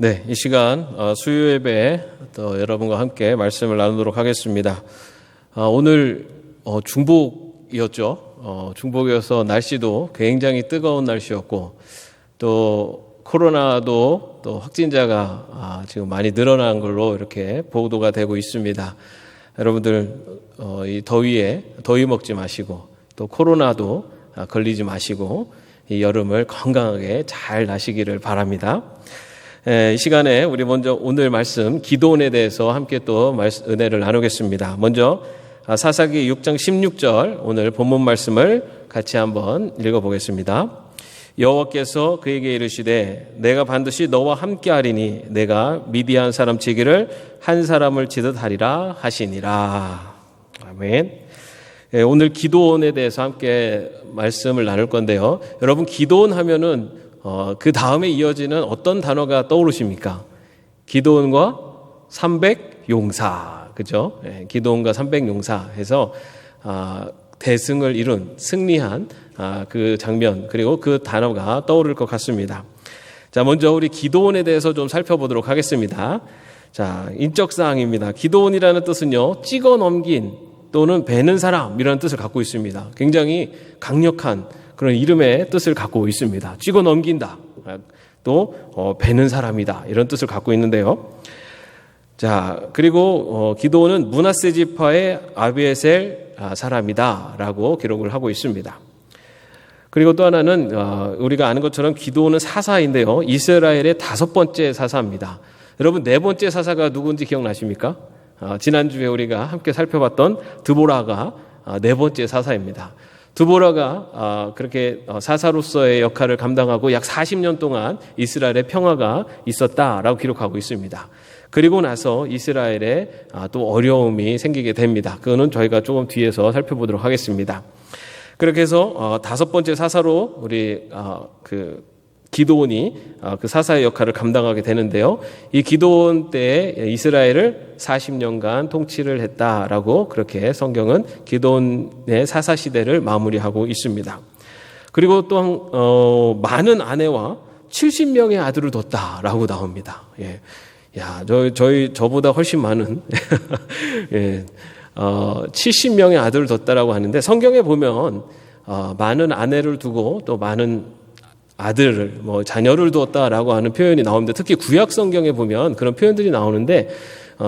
네, 이 시간 수요 예배 또 여러분과 함께 말씀을 나누도록 하겠습니다. 오늘 중복이었죠. 중복이어서 날씨도 굉장히 뜨거운 날씨였고 또 코로나도 또 확진자가 지금 많이 늘어난 걸로 이렇게 보도가 되고 있습니다. 여러분들 이 더위에 더위 먹지 마시고 또 코로나도 걸리지 마시고 이 여름을 건강하게 잘 나시기를 바랍니다. 이 시간에 우리 먼저 오늘 말씀 기도원에 대해서 함께 또 은혜를 나누겠습니다. 먼저 사사기 6장 16절 오늘 본문 말씀을 같이 한번 읽어보겠습니다. 여호와께서 그에게 이르시되 내가 반드시 너와 함께하리니 내가 미디안 사람 치기를 한 사람을 치듯 하리라 하시니라. 아멘. 오늘 기도원에 대해서 함께 말씀을 나눌 건데요. 여러분 기도원 하면은 그 다음에 이어지는 어떤 단어가 떠오르십니까? 기도원과 300용사, 그죠? 기도원과 300용사 해서 대승을 이룬 승리한 그 장면 그리고 그 단어가 떠오를 것 같습니다. 자, 먼저 우리 기도원에 대해서 좀 살펴보도록 하겠습니다. 자, 인적 사항입니다. 기도원이라는 뜻은요, 찍어 넘긴 또는 베는 사람 이라는 뜻을 갖고 있습니다. 굉장히 강력한 그런 이름의 뜻을 갖고 있습니다. 찍어 넘긴다, 또 베는 사람이다 이런 뜻을 갖고 있는데요. 자, 그리고 기도원은 므낫세 지파의 아비에셀 사람이다라고 기록을 하고 있습니다. 그리고 또 하나는 우리가 아는 것처럼 기도원은 사사인데요. 이스라엘의 5번째 사사입니다. 여러분 4번째 사사가 누군지 기억나십니까? 지난주에 우리가 함께 살펴봤던 드보라가 4번째 사사입니다. 드보라가 그렇게 사사로서의 역할을 감당하고 약 40년 동안 이스라엘의 평화가 있었다라고 기록하고 있습니다. 그리고 나서 이스라엘에 또 어려움이 생기게 됩니다. 그거는 저희가 조금 뒤에서 살펴보도록 하겠습니다. 그렇게 해서 5번째 사사로 우리 기도원이 그 사사의 역할을 감당하게 되는데요. 이 기도원 때에 이스라엘을 40년간 통치를 했다라고 그렇게 성경은 기도원의 사사 시대를 마무리하고 있습니다. 그리고 또 많은 아내와 70명의 아들을 뒀다라고 나옵니다. 예. 야, 저보다 훨씬 많은 70명의 아들을 뒀다라고 하는데 성경에 보면 많은 아내를 두고 또 많은 아들을 자녀를 두었다라고 하는 표현이 나옵니다. 특히 구약 성경에 보면 그런 표현들이 나오는데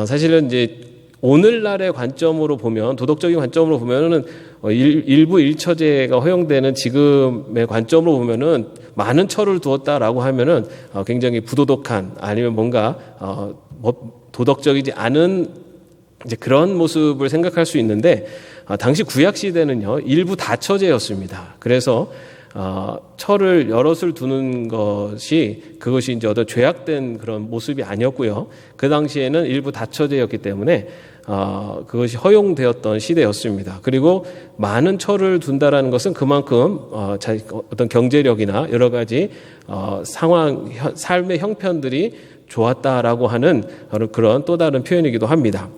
사실은 이제 오늘날의 관점으로 보면 도덕적인 관점으로 보면은 일부 일처제가 허용되는 지금의 관점으로 보면은 많은 처를 두었다라고 하면은 굉장히 부도덕한 아니면 뭔가 도덕적이지 않은 이제 그런 모습을 생각할 수 있는데 당시 구약 시대는요 일부 다처제였습니다. 그래서 처를 여럿을 두는 그것이 이제 어떤 죄악된 그런 모습이 아니었고요. 그 당시에는 일부 다처제였기 때문에 그것이 허용되었던 시대였습니다. 그리고 많은 처를 둔다라는 것은 그만큼 어떤 경제력이나 여러 가지 상황, 삶의 형편들이 좋았다라고 하는 그런 또 다른 표현이기도 합니다.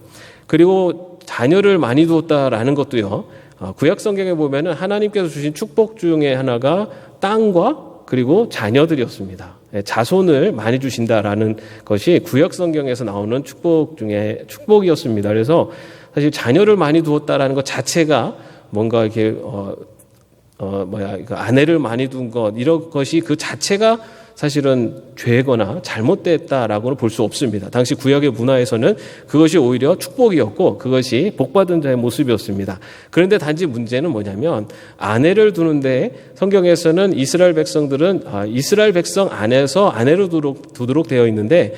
그리고 자녀를 많이 두었다라는 것도요. 구약 성경에 보면은 하나님께서 주신 축복 중에 하나가 땅과 그리고 자녀들이었습니다. 자손을 많이 주신다라는 것이 구약 성경에서 나오는 축복 중에 축복이었습니다. 그래서 사실 자녀를 많이 두었다라는 것 자체가 뭔가 이렇게 아내를 많이 둔 것 이런 것이 그 자체가 사실은 죄거나 잘못됐다라고는 볼 수 없습니다. 당시 구약의 문화에서는 그것이 오히려 축복이었고 그것이 복받은 자의 모습이었습니다. 그런데 단지 문제는 뭐냐면 아내를 두는데 성경에서는 이스라엘 백성들은 이스라엘 백성 안에서 아내를 두도록 되어 있는데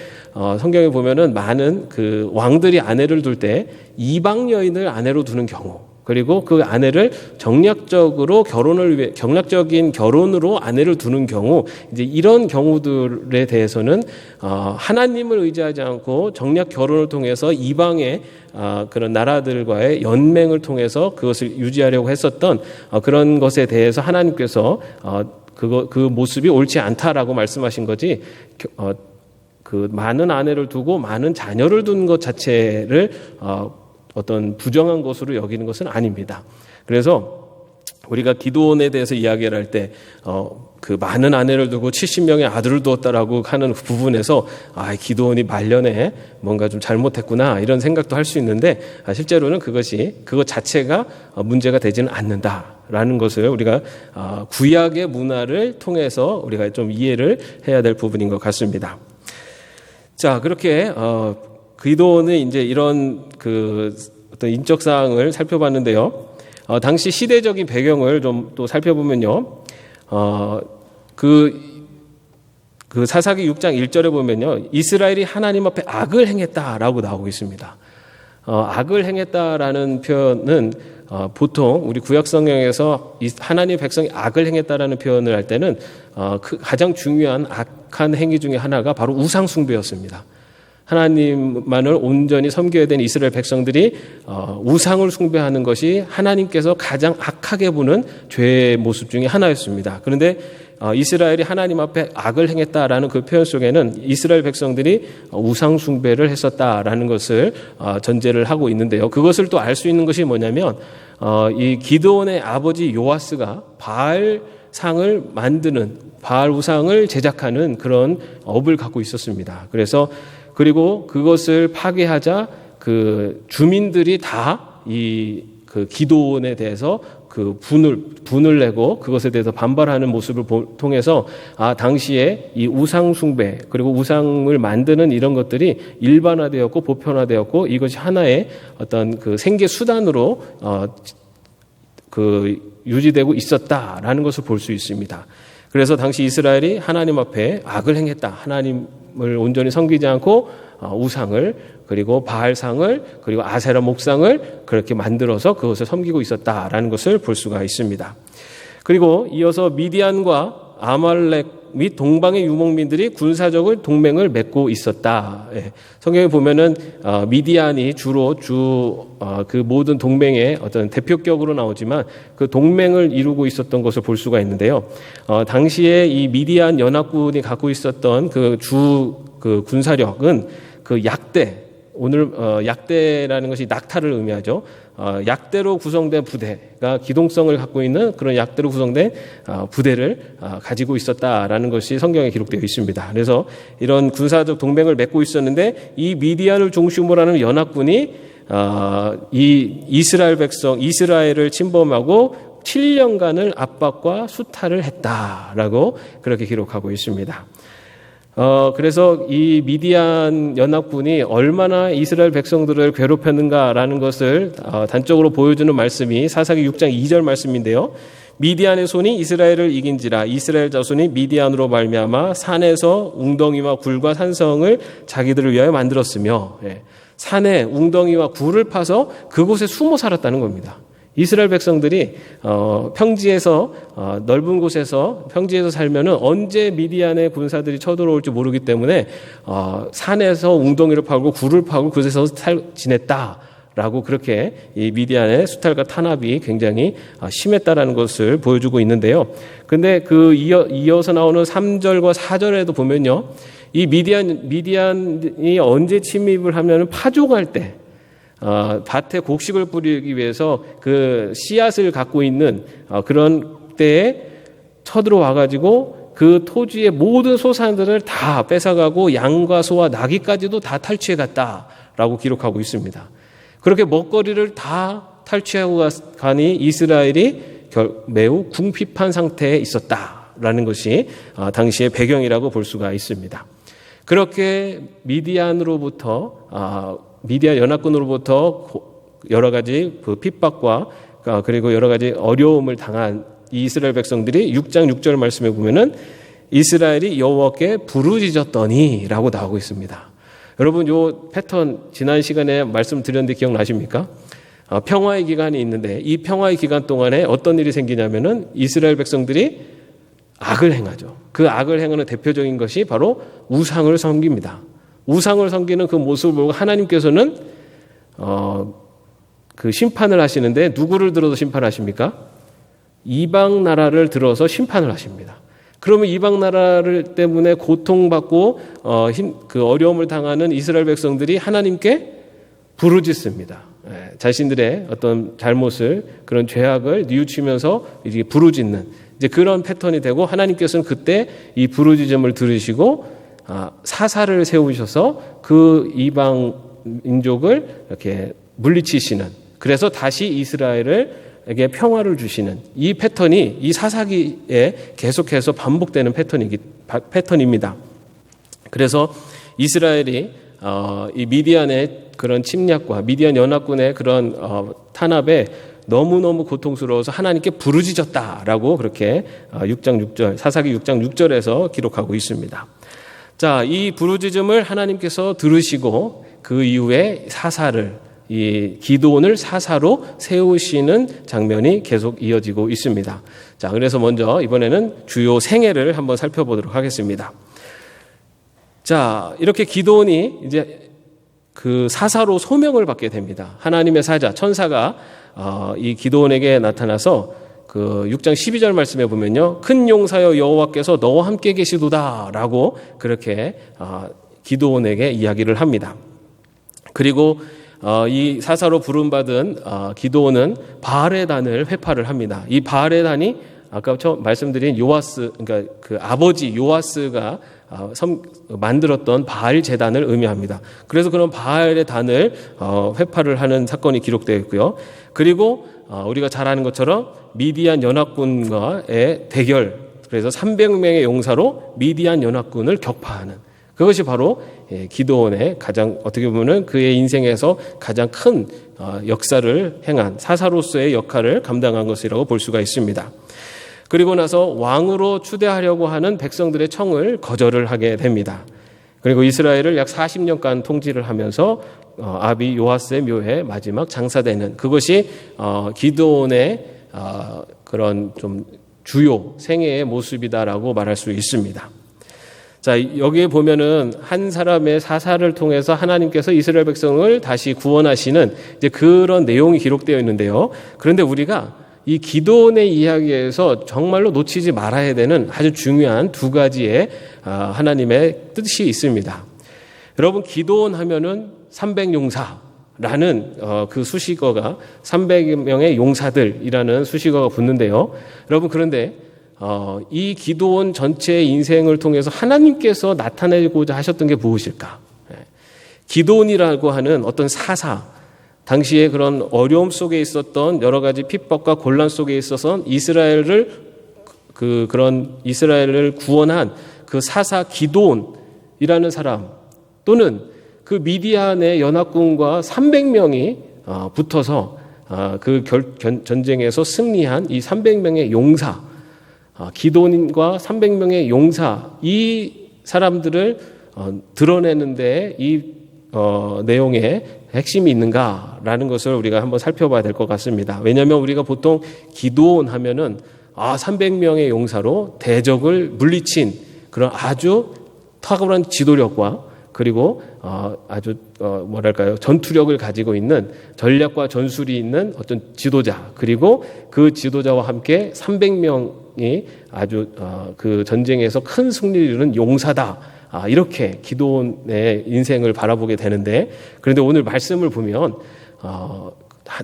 성경에 보면은 많은 그 왕들이 아내를 둘 때 이방 여인을 아내로 두는 경우 그리고 그 아내를 경락적인 결혼으로 아내를 두는 경우, 이제 이런 경우들에 대해서는 하나님을 의지하지 않고 정략 결혼을 통해서 이방의 그런 나라들과의 연맹을 통해서 그것을 유지하려고 했었던 그런 것에 대해서 하나님께서 그 모습이 옳지 않다라고 말씀하신 거지. 그 많은 아내를 두고 많은 자녀를 둔 것 자체를 어떤 부정한 것으로 여기는 것은 아닙니다. 그래서 우리가 기도원에 대해서 이야기를 할 때, 그 많은 아내를 두고 70명의 아들을 두었다라고 하는 부분에서, 기도원이 말년에 뭔가 좀 잘못했구나, 이런 생각도 할 수 있는데, 실제로는 그것 자체가 문제가 되지는 않는다라는 것을 우리가 구약의 문화를 통해서 우리가 좀 이해를 해야 될 부분인 것 같습니다. 자, 그렇게, 기도원의 이제 이런 어떤 인적 사항을 살펴봤는데요. 당시 시대적인 배경을 좀 또 살펴보면요. 사사기 6장 1절에 보면요. 이스라엘이 하나님 앞에 악을 행했다라고 나오고 있습니다. 악을 행했다라는 표현은 보통 우리 구약 성경에서 하나님 백성이 악을 행했다라는 표현을 할 때는 가장 중요한 악한 행위 중에 하나가 바로 우상 숭배였습니다. 하나님만을 온전히 섬겨야 되는 이스라엘 백성들이 우상을 숭배하는 것이 하나님께서 가장 악하게 보는 죄의 모습 중에 하나였습니다. 그런데 이스라엘이 하나님 앞에 악을 행했다라는 그 표현 속에는 이스라엘 백성들이 우상 숭배를 했었다라는 것을 전제를 하고 있는데요. 그것을 또 알 수 있는 것이 뭐냐면 이 기드온의 아버지 요아스가 바알상을 만드는, 바알 우상을 제작하는 그런 업을 갖고 있었습니다. 그리고 그것을 파괴하자 그 주민들이 다 그 기드온에 대해서 그 분을 내고 그것에 대해서 반발하는 모습을 통해서 당시에 이 우상 숭배 그리고 우상을 만드는 이런 것들이 일반화되었고 보편화되었고 이것이 하나의 어떤 그 생계 수단으로 유지되고 있었다라는 것을 볼 수 있습니다. 그래서 당시 이스라엘이 하나님 앞에 악을 행했다. 하나님을 온전히 섬기지 않고 우상을 그리고 바알상을 그리고 아세라 목상을 그렇게 만들어서 그것을 섬기고 있었다라는 것을 볼 수가 있습니다. 그리고 이어서 미디안과 아말렉 및 동방의 유목민들이 군사적인 동맹을 맺고 있었다. 성경에 보면은 미디안이 주로 그 모든 동맹의 어떤 대표격으로 나오지만 그 동맹을 이루고 있었던 것을 볼 수가 있는데요. 당시에 이 미디안 연합군이 갖고 있었던 그 군사력은 그 약대, 오늘 약대라는 것이 낙타를 의미하죠. 약대로 구성된 부대가 기동성을 갖고 있는 그런 약대로 구성된 부대를 가지고 있었다라는 것이 성경에 기록되어 있습니다. 그래서 이런 군사적 동맹을 맺고 있었는데 이 미디안을 중심으로 하는 연합군이 이 이스라엘을 침범하고 7년간을 압박과 수탈을 했다라고 그렇게 기록하고 있습니다. 그래서 이 미디안 연합군이 얼마나 이스라엘 백성들을 괴롭혔는가라는 것을 단적으로 보여주는 말씀이 사사기 6장 2절 말씀인데요. 미디안의 손이 이스라엘을 이긴지라 이스라엘 자손이 미디안으로 말미암아 산에서 웅덩이와 굴과 산성을 자기들을 위하여 만들었으며 산에 웅덩이와 굴을 파서 그곳에 숨어 살았다는 겁니다. 이스라엘 백성들이 평지에서 넓은 곳에서 평지에서 살면은 언제 미디안의 군사들이 쳐들어올지 모르기 때문에 산에서 웅덩이를 파고 굴을 파고 그곳에서 지냈다라고 그렇게 이 미디안의 수탈과 탄압이 굉장히 심했다라는 것을 보여주고 있는데요. 근데 이어서 나오는 3절과 4절에도 보면요, 이 미디안이 언제 침입을 하면은 파종할 때. 밭에 곡식을 뿌리기 위해서 그 씨앗을 갖고 있는 그런 때에 쳐들어와 가지고 그 토지의 모든 소산들을 다 뺏어가고 양과 소와 나귀까지도 다 탈취해 갔다라고 기록하고 있습니다. 그렇게 먹거리를 다 탈취하고 가니 이스라엘이 매우 궁핍한 상태에 있었다라는 것이 당시의 배경이라고 볼 수가 있습니다. 그렇게 미디안 연합군으로부터 여러 가지 핍박과 그리고 여러 가지 어려움을 당한 이스라엘 백성들이 6장 6절 말씀에 보면은 이스라엘이 여호와께 부르짖었더니라고 나오고 있습니다. 여러분, 요 패턴 지난 시간에 말씀드렸는데 기억나십니까? 평화의 기간이 있는데 이 평화의 기간 동안에 어떤 일이 생기냐면은 이스라엘 백성들이 악을 행하죠. 그 악을 행하는 대표적인 것이 바로 우상을 섬깁니다. 우상을 섬기는 그 모습을 보고 하나님께서는 그 심판을 하시는데 누구를 들어서 심판하십니까? 이방 나라를 들어서 심판을 하십니다. 그러면 이방 나라를 때문에 고통받고 그 어려움을 당하는 이스라엘 백성들이 하나님께 부르짖습니다. 자신들의 어떤 잘못을, 그런 죄악을 뉘우치면서 이제 부르짖는 이제 그런 패턴이 되고, 하나님께서는 그때 이 부르짖음을 들으시고 사사를 세우셔서 그 이방 민족을 이렇게 물리치시는, 그래서 다시 이스라엘에게 평화를 주시는 이 패턴이 이 사사기에 계속해서 반복되는 패턴입니다. 그래서 이스라엘이 이 미디안의 그런 침략과 미디안 연합군의 그런 탄압에 너무너무 고통스러워서 하나님께 부르짖었다라고 그렇게 6장 6절, 사사기 6장 6절에서 기록하고 있습니다. 자, 이 부르짖음을 하나님께서 들으시고 그 이후에 이 기드온을 사사로 세우시는 장면이 계속 이어지고 있습니다. 자, 그래서 먼저 이번에는 주요 생애를 한번 살펴보도록 하겠습니다. 자, 이렇게 기드온이 이제 그 사사로 소명을 받게 됩니다. 하나님의 사자, 천사가 이 기드온에게 나타나서 그 6장 12절 말씀에 보면요, 큰 용사여 여호와께서 너와 함께 계시도다라고 그렇게 기드온에게 이야기를 합니다. 그리고 이 사사로 부름받은 기드온은 바알의 단을 회파를 합니다. 이 바알의 단이 아까 말씀드린 요아스, 그러니까 그 아버지 요아스가 만들었던 바알 제단을 의미합니다. 그래서 그런 바알의 단을 회파를 하는 사건이 기록되어 있고요. 그리고 우리가 잘 아는 것처럼 미디안 연합군과의 대결, 그래서 300명의 용사로 미디안 연합군을 격파하는, 그것이 바로 기드온의 가장, 어떻게 보면 그의 인생에서 가장 큰 역사를 행한 사사로서의 역할을 감당한 것이라고 볼 수가 있습니다. 그리고 나서 왕으로 추대하려고 하는 백성들의 청을 거절을 하게 됩니다. 그리고 이스라엘을 약 40년간 통치를 하면서 아비 요아스의 묘에 마지막 장사되는, 그것이 기드온의 그런 좀 주요 생애의 모습이다라고 말할 수 있습니다. 자, 여기에 보면은 한 사람의 사사를 통해서 하나님께서 이스라엘 백성을 다시 구원하시는 이제 그런 내용이 기록되어 있는데요. 그런데 우리가 이 기드온의 이야기에서 정말로 놓치지 말아야 되는 아주 중요한 두 가지의 하나님의 뜻이 있습니다. 여러분, 기드온 하면은 300용사라는 그 수식어가 300명의 용사들이라는 수식어가 붙는데요. 여러분, 그런데 이 기드온 전체의 인생을 통해서 하나님께서 나타내고자 하셨던 게 무엇일까? 기드온이라고 하는 어떤 사사, 당시에 그런 어려움 속에 있었던 여러 가지 핍박과 곤란 속에 있어서 이스라엘을 구원한 그 사사 기드온이라는 사람, 또는 그 미디안의 연합군과 300명이 붙어서 그 전쟁에서 승리한 이 300명의 용사, 기드온과 300명의 용사, 이 사람들을 드러내는데 이 내용에 핵심이 있는가라는 것을 우리가 한번 살펴봐야 될 것 같습니다. 왜냐하면 우리가 보통 기드온 하면은 300명의 용사로 대적을 물리친 그런 아주 탁월한 지도력과, 그리고 아주 전투력을 가지고 있는, 전략과 전술이 있는 어떤 지도자, 그리고 그 지도자와 함께 300명이 아주 그 전쟁에서 큰 승리를 이룬 용사다, 이렇게 기드온의 인생을 바라보게 되는데, 그런데 오늘 말씀을 보면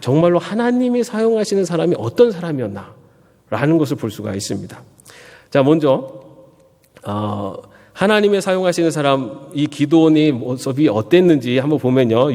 정말로 하나님이 사용하시는 사람이 어떤 사람이었나라는 것을 볼 수가 있습니다. 자, 먼저 하나님의 사용하시는 사람, 이 기드온의 모습이 어땠는지 한번 보면요,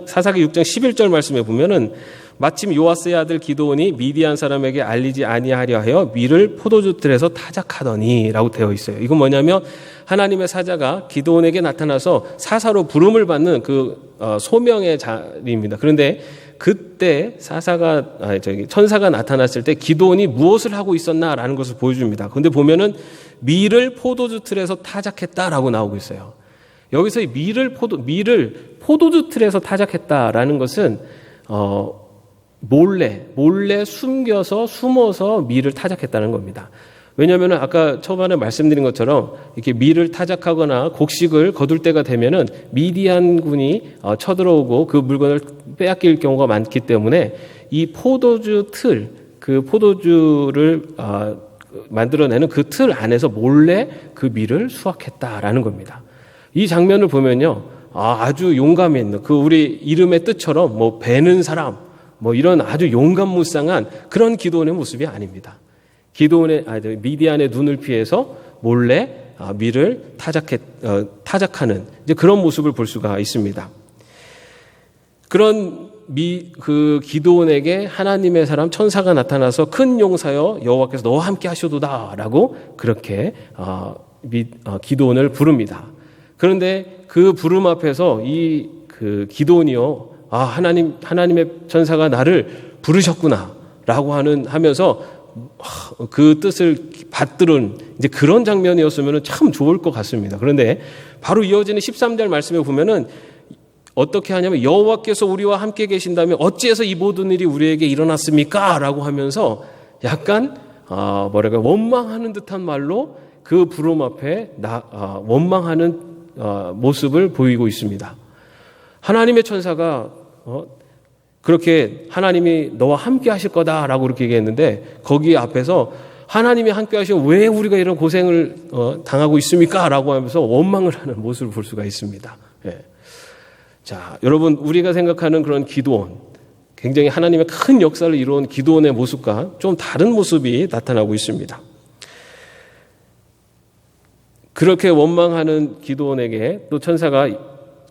사사기 6장 11절 말씀에 보면은 마침 요아스의 아들 기드온이 미디안 사람에게 알리지 아니하려 하여 밀을 포도주 틀에서 타작하더니 라고 되어 있어요. 이건 뭐냐면 하나님의 사자가 기드온에게 나타나서 사사로 부름을 받는 그 소명의 자리입니다. 그런데 그때 천사가 나타났을 때 기드온이 무엇을 하고 있었나라는 것을 보여줍니다. 그런데 보면은 밀을 포도주 틀에서 타작했다라고 나오고 있어요. 여기서 이 밀을 포도주 틀에서 타작했다라는 것은 몰래 숨어서 밀을 타작했다는 겁니다. 왜냐하면 아까 초반에 말씀드린 것처럼 이렇게 밀을 타작하거나 곡식을 거둘 때가 되면은 미디안군이 쳐들어오고 그 물건을 빼앗길 경우가 많기 때문에 이 포도주 틀, 그 포도주를 만들어내는 그 틀 안에서 몰래 그 밀을 수확했다라는 겁니다. 이 장면을 보면요, 아주 용감이 있는 그 우리 이름의 뜻처럼 뭐 베는 사람 뭐 이런 아주 용감무쌍한 그런 기도원의 모습이 아닙니다. 미디안의 눈을 피해서 몰래 밀을 타작하는 이제 그런 모습을 볼 수가 있습니다. 그런 그 기도원에게 하나님의 사람 천사가 나타나서 큰 용사여 여호와께서 너와 함께 하시도다라고 그렇게 기도원을 부릅니다. 그런데 그 부름 앞에서 그 기도원이요, 하나님의 천사가 나를 부르셨구나라고 하면서 그 뜻을 받들은 이제 그런 장면이었으면 참 좋을 것 같습니다. 그런데 바로 이어지는 13절 말씀에 보면은 어떻게 하냐면 여호와께서 우리와 함께 계신다면 어찌해서 이 모든 일이 우리에게 일어났습니까? 라고 하면서 약간 원망하는 듯한 말로 그 부름 앞에 원망하는 모습을 보이고 있습니다. 하나님의 천사가 그렇게 하나님이 너와 함께 하실 거다라고 그렇게 얘기했는데 거기 앞에서 하나님이 함께 하시면 왜 우리가 이런 고생을 당하고 있습니까? 라고 하면서 원망을 하는 모습을 볼 수가 있습니다. 예. 자, 여러분 우리가 생각하는 그런 기도원, 굉장히 하나님의 큰 역사를 이루은 기도원의 모습과 좀 다른 모습이 나타나고 있습니다. 그렇게 원망하는 기도원에게 또 천사가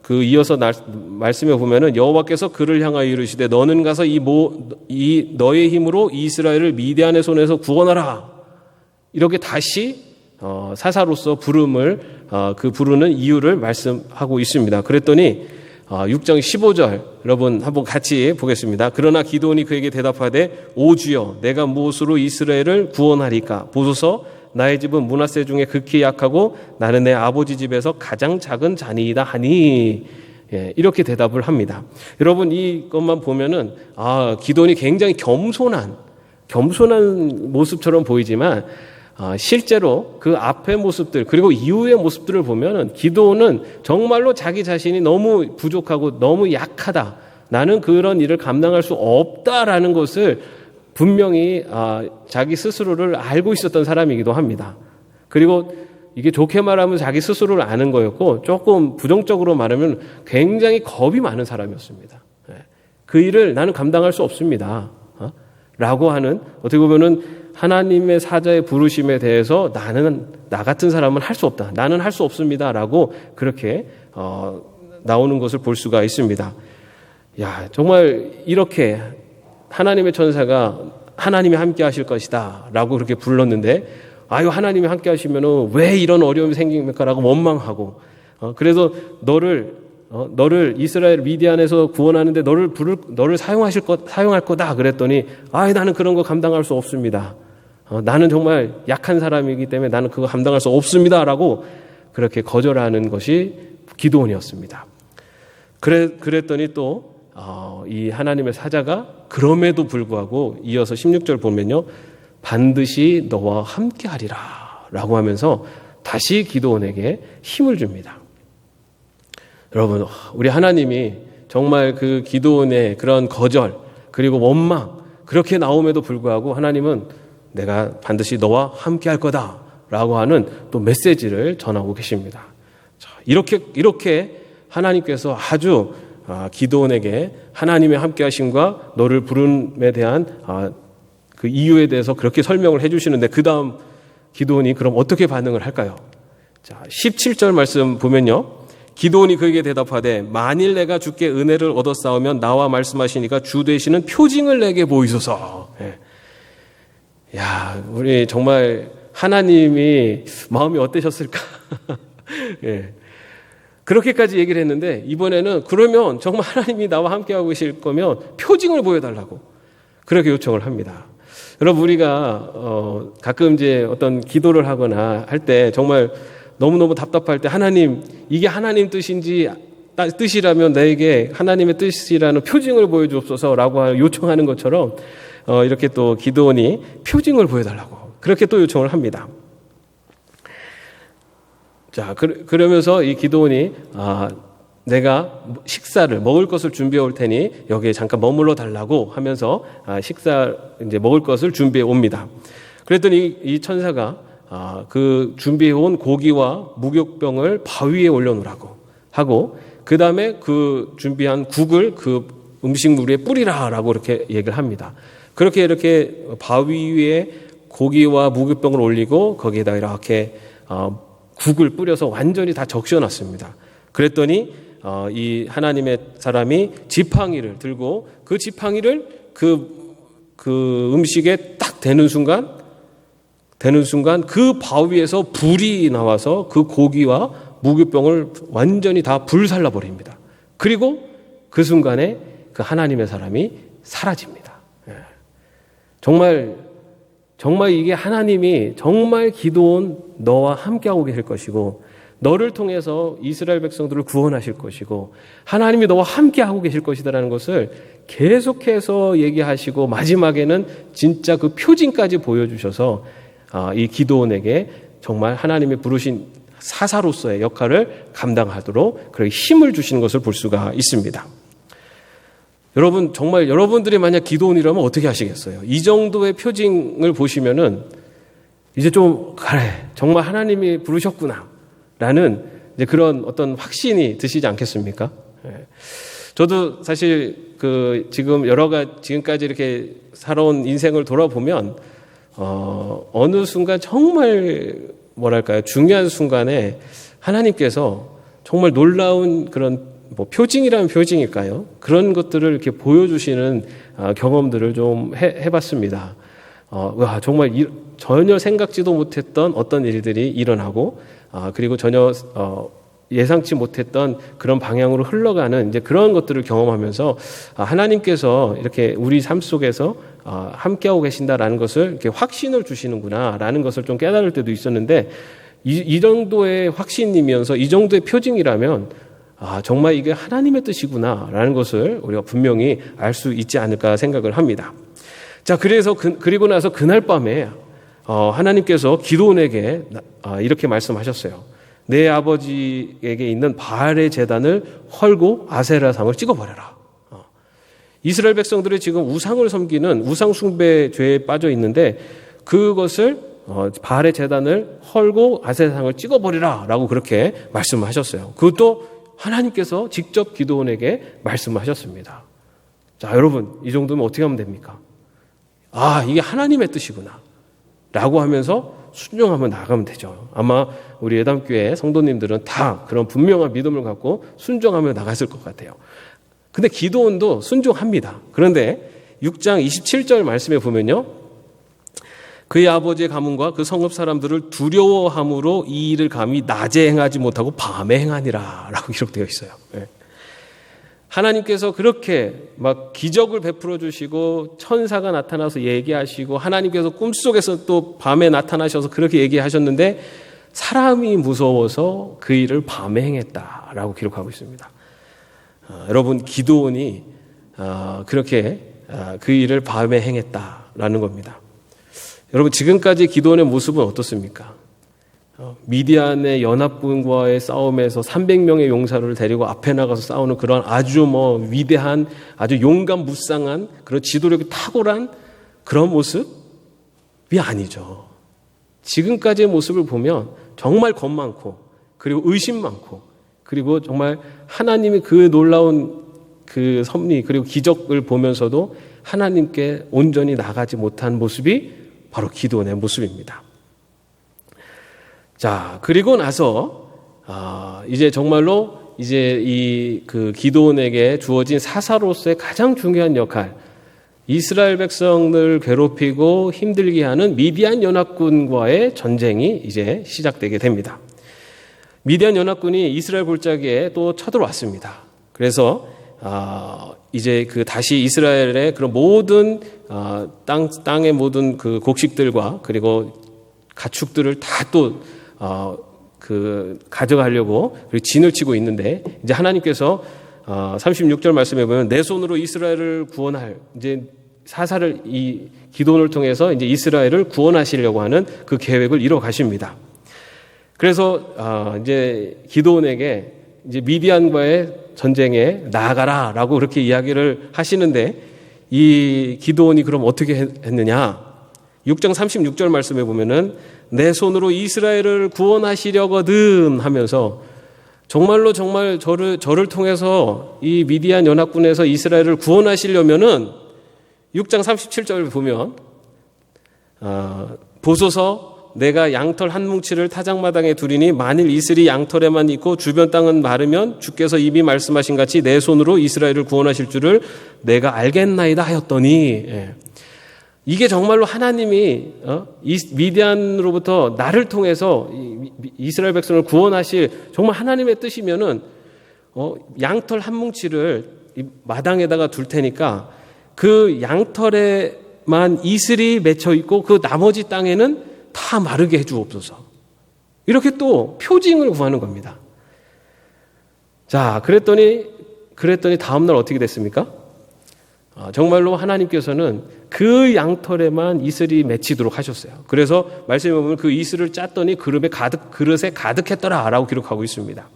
이어서 말씀해 보면은 여호와께서 그를 향하여 이르시되 너는 가서 너의 힘으로 이스라엘을 미디안의 손에서 구원하라. 이렇게 다시 사사로서 부르는 이유를 말씀하고 있습니다. 그랬더니 6장 15절 여러분 한번 같이 보겠습니다. 그러나 기드온이 그에게 대답하되 오 주여 내가 무엇으로 이스라엘을 구원하리까? 보소서 나의 집은 므낫세 중에 극히 약하고 나는 내 아버지 집에서 가장 작은 자니이다 하니, 예, 이렇게 대답을 합니다. 여러분 이것만 보면은 기드온이 굉장히 겸손한 모습처럼 보이지만 실제로 그 앞의 모습들 그리고 이후의 모습들을 보면은 기드온은 정말로 자기 자신이 너무 부족하고 너무 약하다, 나는 그런 일을 감당할 수 없다라는 것을 분명히 자기 스스로를 알고 있었던 사람이기도 합니다. 그리고 이게 좋게 말하면 자기 스스로를 아는 거였고 조금 부정적으로 말하면 굉장히 겁이 많은 사람이었습니다. 그 일을 나는 감당할 수 없습니다. 라고 하는, 어떻게 보면은 하나님의 사자의 부르심에 대해서 나 같은 사람은 할 수 없다. 나는 할 수 없습니다. 라고 그렇게 나오는 것을 볼 수가 있습니다. 야, 정말 이렇게 하나님의 천사가 하나님이 함께 하실 것이다 라고 그렇게 불렀는데 하나님이 함께 하시면 왜 이런 어려움이 생깁니까? 라고 원망하고 그래서 너를 이스라엘 미디안에서 구원하는데 너를 사용할 거다 그랬더니 나는 그런 거 감당할 수 없습니다. 나는 정말 약한 사람이기 때문에 나는 그거 감당할 수 없습니다 라고 그렇게 거절하는 것이 기드온이었습니다. 그랬더니 또 이 하나님의 사자가 그럼에도 불구하고 이어서 16절 보면요, 반드시 너와 함께 하리라 라고 하면서 다시 기드온에게 힘을 줍니다. 여러분, 우리 하나님이 정말 그 기드온의 그런 거절 그리고 원망 그렇게 나옴에도 불구하고 하나님은 내가 반드시 너와 함께 할 거다 라고 하는 또 메시지를 전하고 계십니다. 자, 이렇게 하나님께서 아주 기드온에게 하나님의 함께 하심과 너를 부름에 대한 그 이유에 대해서 그렇게 설명을 해주시는데 그 다음 기드온이 그럼 어떻게 반응을 할까요? 자, 17절 말씀 보면요, 기드온이 그에게 대답하되 만일 내가 주께 은혜를 얻었사오면 나와 말씀하시니까 주 되시는 표징을 내게 보이소서. 예. 야, 우리 정말 하나님이 마음이 어떠셨을까? 예. 그렇게까지 얘기를 했는데 이번에는 그러면 정말 하나님이 나와 함께하고 계실 거면 표징을 보여달라고 그렇게 요청을 합니다. 여러분, 우리가 가끔 이제 어떤 기도를 하거나 할 때 정말 너무너무 답답할 때 하나님, 이게 하나님 뜻이라면 나에게 하나님의 뜻이라는 표징을 보여주옵소서라고 요청하는 것처럼 이렇게 또 기드온이 표징을 보여달라고 그렇게 또 요청을 합니다. 자, 그러면서 이 기드온이 내가 식사를 먹을 것을 준비해 올 테니 여기에 잠깐 머물러 달라고 하면서 이제 먹을 것을 준비해 옵니다. 그랬더니 이 천사가 그 준비해 온 고기와 무교병을 바위에 올려놓으라고 하고 그 다음에 그 준비한 국을 그 음식물 위에 뿌리라라고 이렇게 얘기를 합니다. 그렇게 이렇게 바위 위에 고기와 무교병을 올리고 거기에다 이렇게 국을 뿌려서 완전히 다 적셔놨습니다. 그랬더니 이 하나님의 사람이 지팡이를 들고 그 지팡이를 그 음식에 딱 대는 순간 그 바위에서 불이 나와서 그 고기와 무교병을 완전히 다 불살라 버립니다. 그리고 그 순간에 그 하나님의 사람이 사라집니다. 정말 이게 하나님이 정말 기도온 너와 함께하고 계실 것이고 너를 통해서 이스라엘 백성들을 구원하실 것이고 하나님이 너와 함께하고 계실 것이다라는 것을 계속해서 얘기하시고 마지막에는 진짜 그 표징까지 보여주셔서 이 기도온에게 정말 하나님이 부르신 사사로서의 역할을 감당하도록 그렇게 힘을 주시는 것을 볼 수가 있습니다. 여러분, 정말 여러분들이 만약 기도온이라면 어떻게 하시겠어요? 이 정도의 표징을 보시면은 이제 좀 그래, 정말 하나님이 부르셨구나 라는 이제 그런 어떤 확신이 드시지 않겠습니까? 저도 사실 지금까지 이렇게 살아온 인생을 돌아보면 어느 순간 정말 뭐랄까요, 중요한 순간에 하나님께서 정말 놀라운 그런 표징이라면 표징일까요? 그런 것들을 이렇게 보여주시는 경험들을 좀 해봤습니다. 와, 정말 전혀 생각지도 못했던 어떤 일들이 일어나고, 그리고 전혀 예상치 못했던 그런 방향으로 흘러가는 이제 그런 것들을 경험하면서 하나님께서 이렇게 우리 삶 속에서 함께하고 계신다라는 것을 이렇게 확신을 주시는구나라는 것을 좀 깨달을 때도 있었는데 이 정도의 확신이면서 이 정도의 표징이라면 정말 이게 하나님의 뜻이구나라는 것을 우리가 분명히 알 수 있지 않을까 생각을 합니다. 자, 그래서 그리고 나서 그날 밤에 하나님께서 기드온에게 이렇게 말씀하셨어요. 내 아버지에게 있는 바알의 제단을 헐고 아세라상을 찍어버려라. 이스라엘 백성들이 지금 우상을 섬기는 우상 숭배 죄에 빠져 있는데 그것을 바알의 제단을 헐고 아세라상을 찍어버리라라고 그렇게 말씀하셨어요. 그것도 하나님께서 직접 기드온에게 말씀하셨습니다. 자, 여러분, 이 정도면 어떻게 하면 됩니까? 이게 하나님의 뜻이구나 라고 하면서 순종하며 나가면 되죠. 아마 우리 예담교회 성도님들은 다 그런 분명한 믿음을 갖고 순종하며 나갔을 것 같아요. 근데 기드온도 순종합니다. 그런데 6장 27절 말씀에 보면요, 그의 아버지의 가문과 그 성읍 사람들을 두려워함으로 이 일을 감히 낮에 행하지 못하고 밤에 행하니라 라고 기록되어 있어요. 하나님께서 그렇게 막 기적을 베풀어 주시고 천사가 나타나서 얘기하시고 하나님께서 꿈속에서 또 밤에 나타나셔서 그렇게 얘기하셨는데 사람이 무서워서 그 일을 밤에 행했다라고 기록하고 있습니다. 여러분, 기드온이 그렇게 그 일을 밤에 행했다라는 겁니다. 여러분, 지금까지 기드온의 모습은 어떻습니까? 미디안의 연합군과의 싸움에서 300명의 용사를 데리고 앞에 나가서 싸우는 그런 아주 위대한, 아주 용감무쌍한 그런 지도력이 탁월한 그런 모습이 아니죠. 지금까지의 모습을 보면 정말 겁 많고 그리고 의심 많고 그리고 정말 하나님의 그 놀라운 그 섭리 그리고 기적을 보면서도 하나님께 온전히 나가지 못한 모습이 바로 기드온의 모습입니다. 자, 그리고 나서 이제 정말로 이제 이 그 기드온에게 주어진 사사로서의 가장 중요한 역할, 이스라엘 백성을 괴롭히고 힘들게 하는 미디안 연합군과의 전쟁이 이제 시작되게 됩니다. 미디안 연합군이 이스라엘 골짜기에 또 쳐들어왔습니다. 그래서 이제 다시 이스라엘의 그런 모든 땅의 모든 그 곡식들과 그리고 가축들을 다 또 가져가려고 진을 치고 있는데 이제 하나님께서 36절 말씀해 보면 내 손으로 이스라엘을 구원할 이제 사사를 이 기드온을 통해서 이제 이스라엘을 구원하시려고 하는 그 계획을 이뤄 가십니다. 그래서 이제 기드온에게 이제 미디안과의 전쟁에 나아가라라고 그렇게 이야기를 하시는데 이 기드온이 그럼 어떻게 했느냐? 6장 36절 말씀에 보면은 내 손으로 이스라엘을 구원하시려거든 하면서 정말로 정말 저를 통해서 이 미디안 연합군에서 이스라엘을 구원하시려면은 6장 37절 보면 보소서 내가 양털 한 뭉치를 타작마당에 두리니 만일 이슬이 양털에만 있고 주변 땅은 마르면 주께서 이미 말씀하신 같이 내 손으로 이스라엘을 구원하실 줄을 내가 알겠나이다 하였더니 이게 정말로 하나님이 미디안으로부터 나를 통해서 이스라엘 백성을 구원하실 정말 하나님의 뜻이면은 양털 한 뭉치를 마당에다가 둘 테니까 그 양털에만 이슬이 맺혀 있고 그 나머지 땅에는 다 마르게 해주옵소서. 이렇게 또 표징을 구하는 겁니다. 자, 그랬더니 다음날 어떻게 됐습니까? 정말로 하나님께서는 그 양털에만 이슬이 맺히도록 하셨어요. 그래서 말씀에 보면 그 이슬을 짰더니 그릇에 가득했더라 라고 기록하고 있습니다.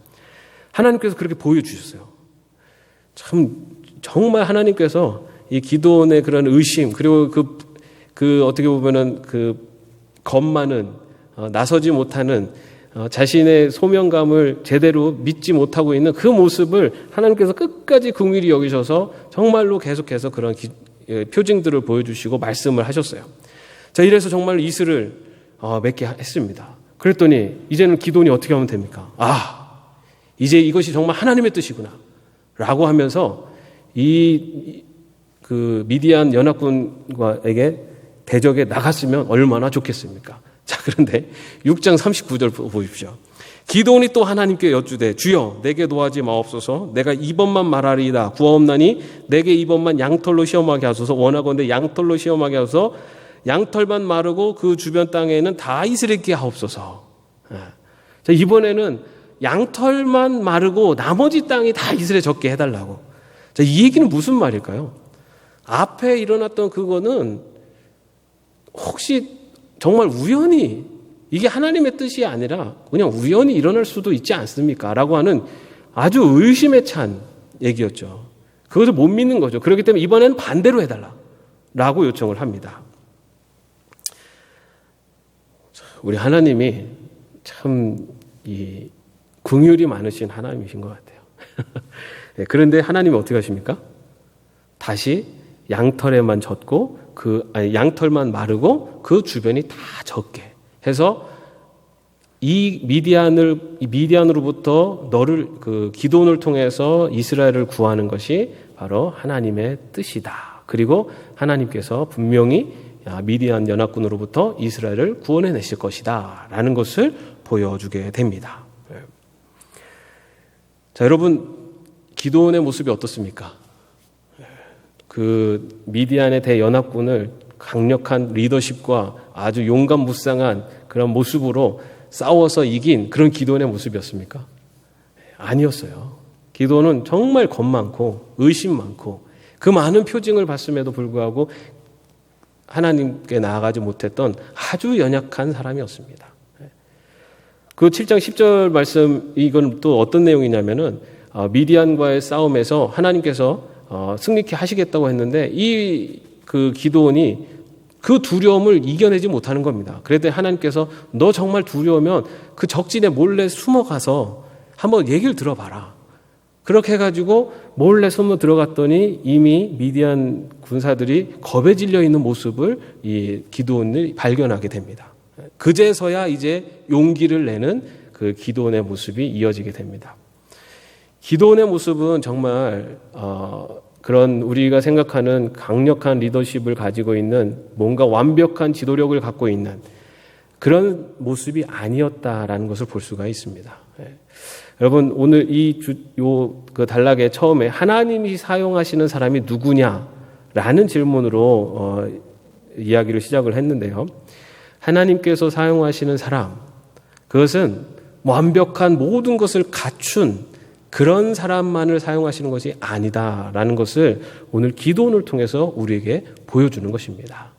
하나님께서 그렇게 보여주셨어요. 참 정말 하나님께서 이 기도원의 그런 의심 그리고 그 어떻게 보면은 그 겁 많은 나서지 못하는 자신의 소명감을 제대로 믿지 못하고 있는 그 모습을 하나님께서 끝까지 긍휼히 여기셔서 정말로 계속해서 그런 표징들을 보여주시고 말씀을 하셨어요. 자, 이래서 정말 이슬을 맺게 했습니다. 그랬더니 이제는 기도원이 어떻게 하면 됩니까? 이제 이것이 정말 하나님의 뜻이구나 라고 하면서 그 미디안 연합군에게 대적에 나갔으면 얼마나 좋겠습니까? 자, 그런데 6장 39절 보십시오. 기도원이 또 하나님께 여쭈되 주여 내게 노하지 마옵소서. 내가 이번만 말하리이다. 구하옵나니 내게 이번만 양털로 시험하게 하소서. 원하건대 양털로 시험하게 하소서. 양털만 마르고 그 주변 땅에는 다 이슬이 있게 하옵소서. 자, 이번에는 양털만 마르고 나머지 땅이 다 이슬에 젖게 해달라고. 자, 이 얘기는 무슨 말일까요? 앞에 일어났던 그거는 혹시 정말 우연히 이게 하나님의 뜻이 아니라 그냥 우연히 일어날 수도 있지 않습니까? 라고 하는 아주 의심에 찬 얘기였죠. 그것을 못 믿는 거죠. 그렇기 때문에 이번에는 반대로 해달라 라고 요청을 합니다. 우리 하나님이 참 긍휼이 많으신 하나님이신 것 같아요. 그런데 하나님이 어떻게 하십니까? 다시 양털에만 젖고 양털만 마르고 그 주변이 다 젖게 해서 이 미디안으로부터 너를 그 기도원을 통해서 이스라엘을 구하는 것이 바로 하나님의 뜻이다. 그리고 하나님께서 분명히 미디안 연합군으로부터 이스라엘을 구원해내실 것이다라는 것을 보여주게 됩니다. 자, 여러분 기도원의 모습이 어떻습니까? 그 미디안의 대연합군을 강력한 리더십과 아주 용감무쌍한 그런 모습으로 싸워서 이긴 그런 기도원의 모습이었습니까? 아니었어요. 기도원은 정말 겁 많고 의심 많고 그 많은 표징을 봤음에도 불구하고 하나님께 나아가지 못했던 아주 연약한 사람이었습니다. 그 7장 10절 말씀 이건 또 어떤 내용이냐면은 미디안과의 싸움에서 하나님께서 승리케 하시겠다고 했는데 그 기도원이 그 두려움을 이겨내지 못하는 겁니다. 그랬더니 하나님께서 너 정말 두려우면 그 적진에 몰래 숨어가서 한번 얘기를 들어봐라. 그렇게 해가지고 몰래 숨어 들어갔더니 이미 미디안 군사들이 겁에 질려 있는 모습을 이 기도원이 발견하게 됩니다. 그제서야 이제 용기를 내는 그 기도원의 모습이 이어지게 됩니다. 기도원의 모습은 정말 그런 우리가 생각하는 강력한 리더십을 가지고 있는 뭔가 완벽한 지도력을 갖고 있는 그런 모습이 아니었다라는 것을 볼 수가 있습니다. 여러분 오늘 그 단락의 처음에 하나님이 사용하시는 사람이 누구냐라는 질문으로 이야기를 시작을 했는데요. 하나님께서 사용하시는 사람, 그것은 완벽한 모든 것을 갖춘 그런 사람만을 사용하시는 것이 아니다라는 것을 오늘 기도원을 통해서 우리에게 보여주는 것입니다.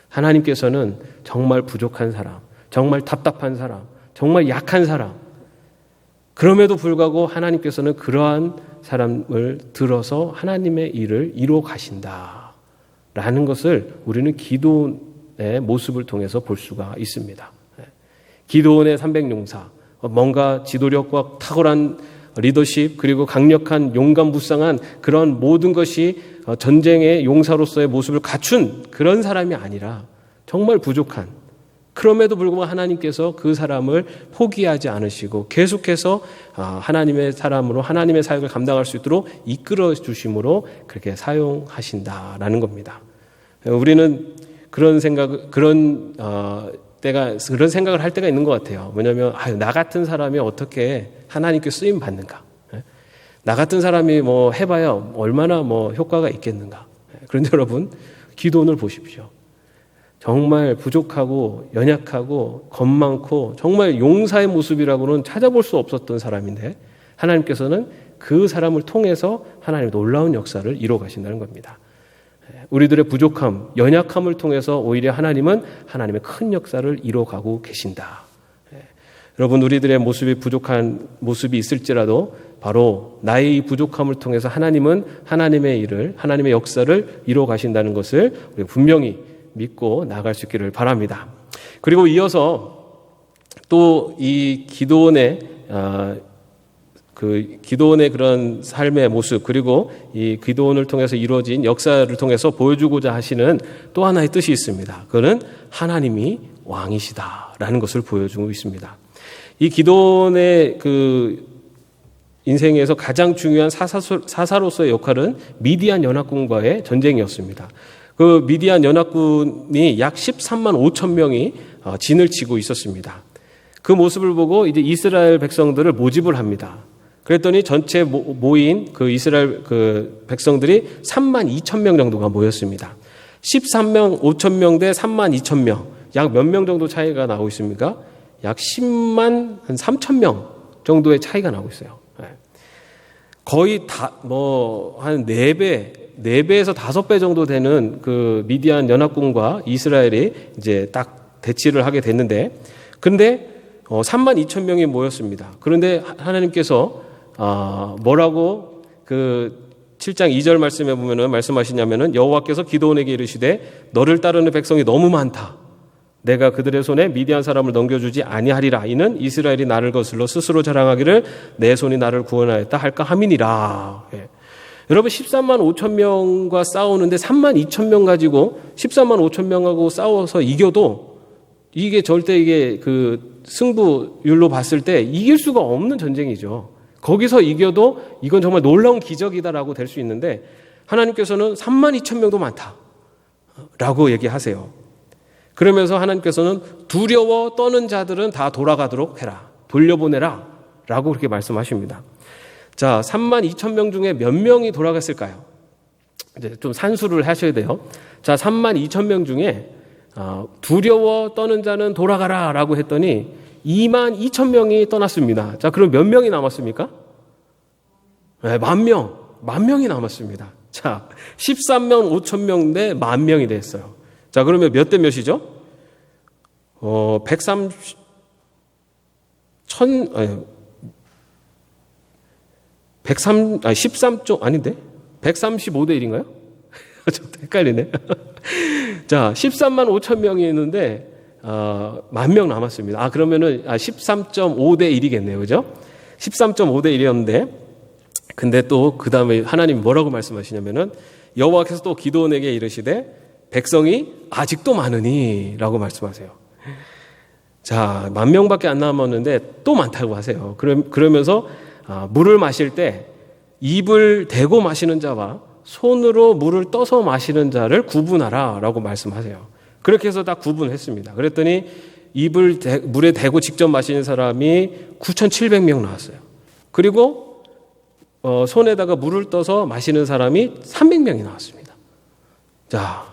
하나님께서는 정말 부족한 사람, 정말 답답한 사람, 정말 약한 사람, 그럼에도 불구하고 하나님께서는 그러한 사람을 들어서 하나님의 일을 이루어 가신다라는 것을 우리는 기도원의 모습을 통해서 볼 수가 있습니다. 기도원의 300용사, 뭔가 지도력과 탁월한 리더십, 그리고 강력한 용감무쌍한 그런 모든 것이 전쟁의 용사로서의 모습을 갖춘 그런 사람이 아니라 정말 부족한, 그럼에도 불구하고 하나님께서 그 사람을 포기하지 않으시고 계속해서 하나님의 사람으로 하나님의 사역을 감당할 수 있도록 이끌어 주심으로 그렇게 사용하신다라는 겁니다. 우리는 그런 생각을 할 때가 있는 것 같아요. 왜냐하면 나 같은 사람이 어떻게 하나님께 쓰임 받는가? 나 같은 사람이 뭐 해봐야 얼마나 뭐 효과가 있겠는가? 그런데 여러분, 기도원을 보십시오. 정말 부족하고 연약하고 겁 많고 정말 용사의 모습이라고는 찾아볼 수 없었던 사람인데 하나님께서는 그 사람을 통해서 하나님의 놀라운 역사를 이루어 가신다는 겁니다. 우리들의 부족함, 연약함을 통해서 오히려 하나님은 하나님의 큰 역사를 이루어가고 계신다. 여러분, 우리들의 모습이 부족한 모습이 있을지라도 바로 나의 이 부족함을 통해서 하나님은 하나님의 일을, 하나님의 역사를 이루어 가신다는 것을 우리가 분명히 믿고 나아갈 수 있기를 바랍니다. 그리고 이어서 또 이 기도원의 기도원의 그런 삶의 모습, 그리고 이 기도원을 통해서 이루어진 역사를 통해서 보여주고자 하시는 또 하나의 뜻이 있습니다. 그거는 하나님이 왕이시다라는 것을 보여주고 있습니다. 이 기도원의 인생에서 가장 중요한 사사로서의 역할은 미디안 연합군과의 전쟁이었습니다. 그 미디안 연합군이 약 13만 5천 명이 진을 치고 있었습니다. 그 모습을 보고 이제 이스라엘 백성들을 모집을 합니다. 그랬더니 전체 모인 그 이스라엘 백성들이 3만 2천 명 정도가 모였습니다. 13명 5천 명 대 3만 2천 명, 약 몇 명 정도 차이가 나고 있습니까? 약 10만 한 3천 명 정도의 차이가 나고 있어요. 거의 한 4배에서 5배 정도 되는 그 미디안 연합군과 이스라엘이 이제 딱 대치를 하게 됐는데, 근데 3만 2천 명이 모였습니다. 그런데 하나님께서 뭐라고 그 7장 2절 말씀에 보면은 말씀하시냐면은 여호와께서 기드온에게 이르시되 너를 따르는 백성이 너무 많다. 내가 그들의 손에 미디안 사람을 넘겨주지 아니하리라. 이는 이스라엘이 나를 거슬러 스스로 자랑하기를 내 손이 나를 구원하였다 할까 함이니라. 예. 여러분, 13만 5천 명과 싸우는데 3만 2천 명 가지고 13만 5천 명하고 싸워서 이겨도 이게 절대 이게 그 승부율로 봤을 때 이길 수가 없는 전쟁이죠. 거기서 이겨도 이건 정말 놀라운 기적이다라고 될 수 있는데 하나님께서는 3만 2천 명도 많다라고 얘기하세요. 그러면서 하나님께서는 두려워 떠는 자들은 다 돌아가도록 해라. 돌려보내라. 라고 그렇게 말씀하십니다. 자, 3만 2천 명 중에 몇 명이 돌아갔을까요? 이제 좀 산수를 하셔야 돼요. 자, 3만 2천 명 중에 두려워 떠는 자는 돌아가라 라고 했더니 2만 2천 명이 떠났습니다. 자, 그럼 몇 명이 남았습니까? 네, 만 명이 남았습니다. 자, 13만 5천 명 대 만 명이 됐어요. 자, 그러면 몇 대 몇이죠? 135대 1인가요? 좀 헷갈리네. 자, 13만 5천 명이 있는데, 만 명 남았습니다. 그러면은, 13.5대 1이겠네요. 그죠? 13.5대 1이었는데, 근데 또, 그 다음에 하나님이 뭐라고 말씀하시냐면은, 여호와께서 또 기드온에게 이르시되, 백성이 아직도 많으니, 라고 말씀하세요. 자, 만 명밖에 안 남았는데, 또 많다고 하세요. 그러면서, 물을 마실 때, 입을 대고 마시는 자와 손으로 물을 떠서 마시는 자를 구분하라 라고 말씀하세요. 그렇게 해서 다 구분했습니다. 그랬더니 물에 대고 직접 마시는 사람이 9,700명 나왔어요. 그리고 손에다가 물을 떠서 마시는 사람이 300명이 나왔습니다. 자,